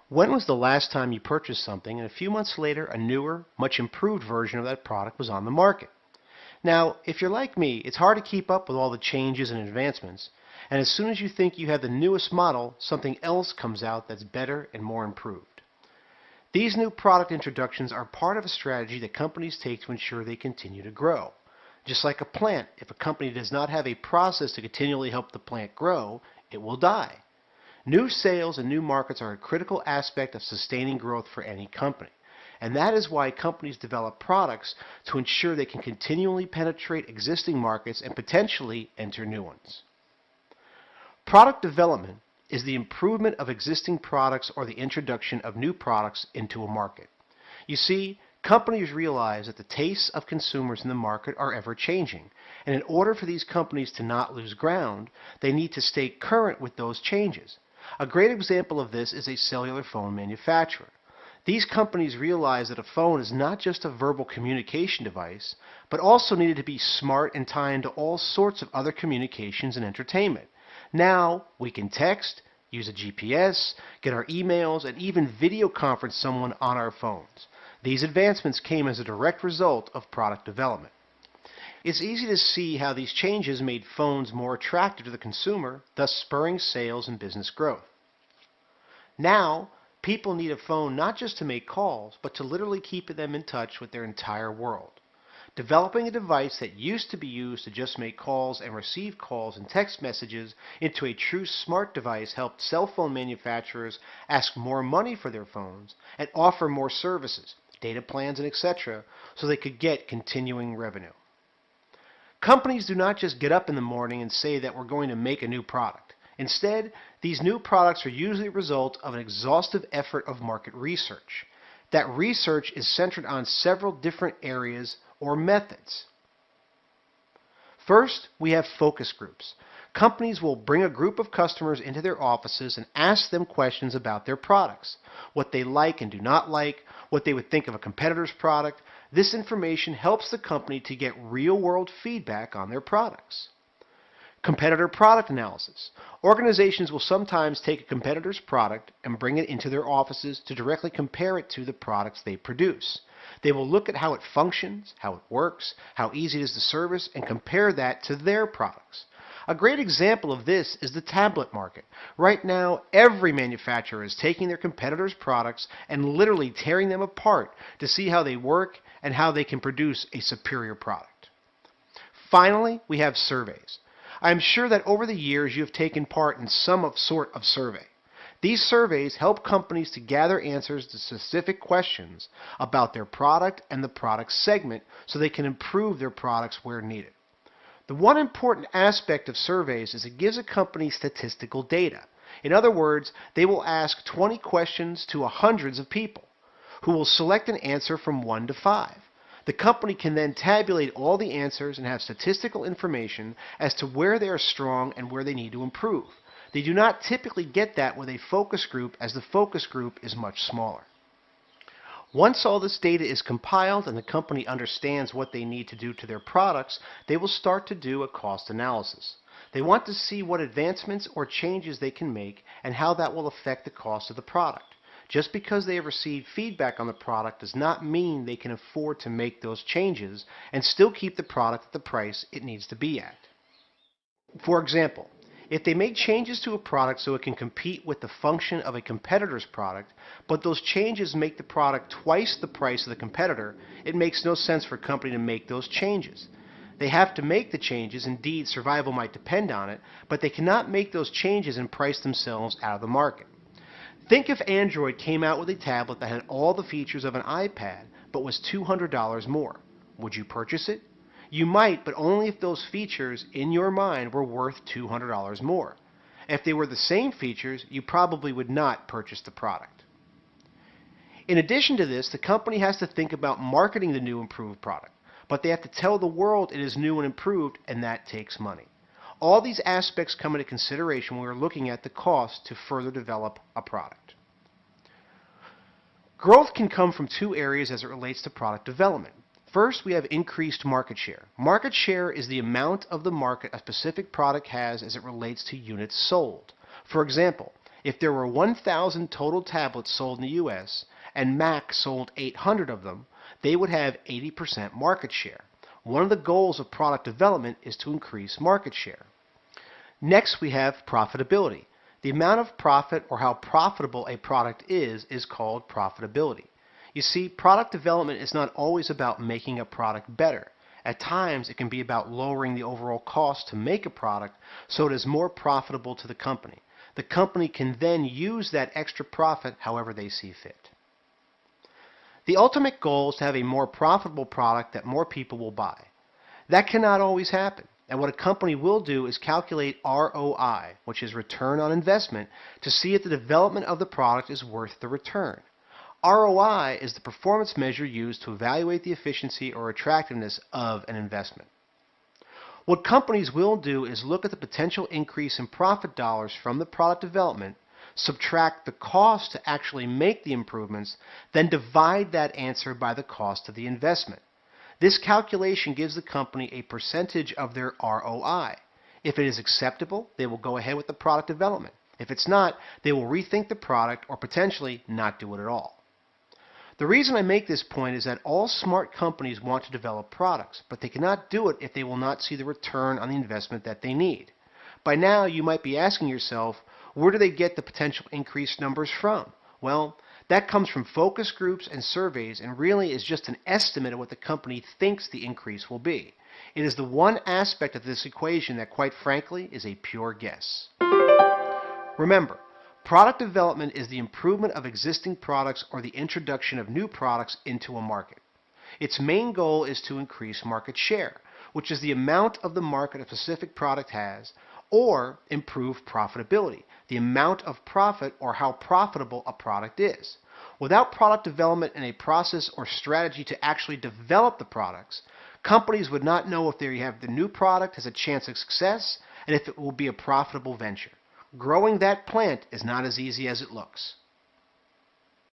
When was the last time you purchased something and a few months later a newer, much improved version of that product was on the market? Now, if you're like me, it's hard to keep up with all the changes and advancements, and as soon as you think you have the newest model, something else comes out that's better and more improved. These new product introductions are part of a strategy that companies take to ensure they continue to grow. Just like a plant, if a company does not have a process to continually help the plant grow, it will die. New sales and new markets are a critical aspect of sustaining growth for any company. And that is why companies develop products to ensure they can continually penetrate existing markets and potentially enter new ones. Product development is the improvement of existing products or the introduction of new products into a market. You see, companies realize that the tastes of consumers in the market are ever changing, and in order for these companies to not lose ground, they need to stay current with those changes. A great example of this is a cellular phone manufacturer. These companies realized that a phone is not just a verbal communication device, but also needed to be smart and tie into all sorts of other communications and entertainment. Now, we can text, use a GPS, get our emails, and even video conference someone on our phones. These advancements came as a direct result of product development. It's easy to see how these changes made phones more attractive to the consumer, thus spurring sales and business growth. Now, people need a phone not just to make calls, but to literally keep them in touch with their entire world. Developing a device that used to be used to just make calls and receive calls and text messages into a true smart device helped cell phone manufacturers ask more money for their phones and offer more services, data plans, and etc., so they could get continuing revenue. Companies do not just get up in the morning and say that we're going to make a new product. Instead, these new products are usually a result of an exhaustive effort of market research. That research is centered on several different areas or methods. First, we have focus groups. Companies will bring a group of customers into their offices and ask them questions about their products, what they like and do not like, what they would think of a competitor's product. This information helps the company to get real-world feedback on their products. Competitor product analysis. Organizations will sometimes take a competitor's product and bring it into their offices to directly compare it to the products they produce. They will look at how it functions, how it works, how easy it is to service, and compare that to their products. A great example of this is the tablet market. Right now, every manufacturer is taking their competitors' products and literally tearing them apart to see how they work and how they can produce a superior product. Finally, we have surveys. I am sure that over the years you have taken part in some sort of survey. These surveys help companies to gather answers to specific questions about their product and the product segment so they can improve their products where needed. The one important aspect of surveys is it gives a company statistical data. In other words, they will ask 20 questions to hundreds of people who will select an answer from 1 to 5. The company can then tabulate all the answers and have statistical information as to where they are strong and where they need to improve. They do not typically get that with a focus group, as the focus group is much smaller. Once all this data is compiled and the company understands what they need to do to their products, they will start to do a cost analysis. They want to see what advancements or changes they can make and how that will affect the cost of the product. Just because they have received feedback on the product does not mean they can afford to make those changes and still keep the product at the price it needs to be at. For example, if they make changes to a product so it can compete with the function of a competitor's product, but those changes make the product twice the price of the competitor, it makes no sense for a company to make those changes. They have to make the changes, indeed survival might depend on it, but they cannot make those changes and price themselves out of the market. Think if Android came out with a tablet that had all the features of an iPad, but was $200 more. Would you purchase it? You might, but only if those features in your mind were worth $200 more. If they were the same features, you probably would not purchase the product. In addition to this, the company has to think about marketing the new improved product, but they have to tell the world it is new and improved, and that takes money. All these aspects come into consideration when we are looking at the cost to further develop a product. Growth can come from two areas as it relates to product development. First, we have increased market share. Market share is the amount of the market a specific product has as it relates to units sold. For example, If there were 1,000 total tablets sold in the U.S. and Mac sold 800 of them, they would have 80% market share. One of the goals of product development is to increase market share. Next, we have profitability. The amount of profit or how profitable a product is called profitability. You see, product development is not always about making a product better. At times, it can be about lowering the overall cost to make a product so it is more profitable to the company. The company can then use that extra profit however they see fit. The ultimate goal is to have a more profitable product that more people will buy. That cannot always happen, and what a company will do is calculate ROI, which is return on investment, to see if the development of the product is worth the return. ROI is the performance measure used to evaluate the efficiency or attractiveness of an investment. What companies will do is look at the potential increase in profit dollars from the product development, subtract the cost to actually make the improvements, then divide that answer by the cost of the investment. This calculation gives the company a percentage of their ROI. If it is acceptable, they will go ahead with the product development. If it's not, they will rethink the product or potentially not do it at all. The reason I make this point is that all smart companies want to develop products, but they cannot do it if they will not see the return on the investment that they need. By now, you might be asking yourself, where do they get the potential increased numbers from? Well, that comes from focus groups and surveys and really is just an estimate of what the company thinks the increase will be. It is the one aspect of this equation that, quite frankly, is a pure guess. Remember, product development is the improvement of existing products or the introduction of new products into a market. Its main goal is to increase market share, which is the amount of the market a specific product has, or improve profitability, the amount of profit or how profitable a product is. Without product development and a process or strategy to actually develop the products, companies would not know if the new product has a chance of success and if it will be a profitable venture. Growing that plant is not as easy as it looks.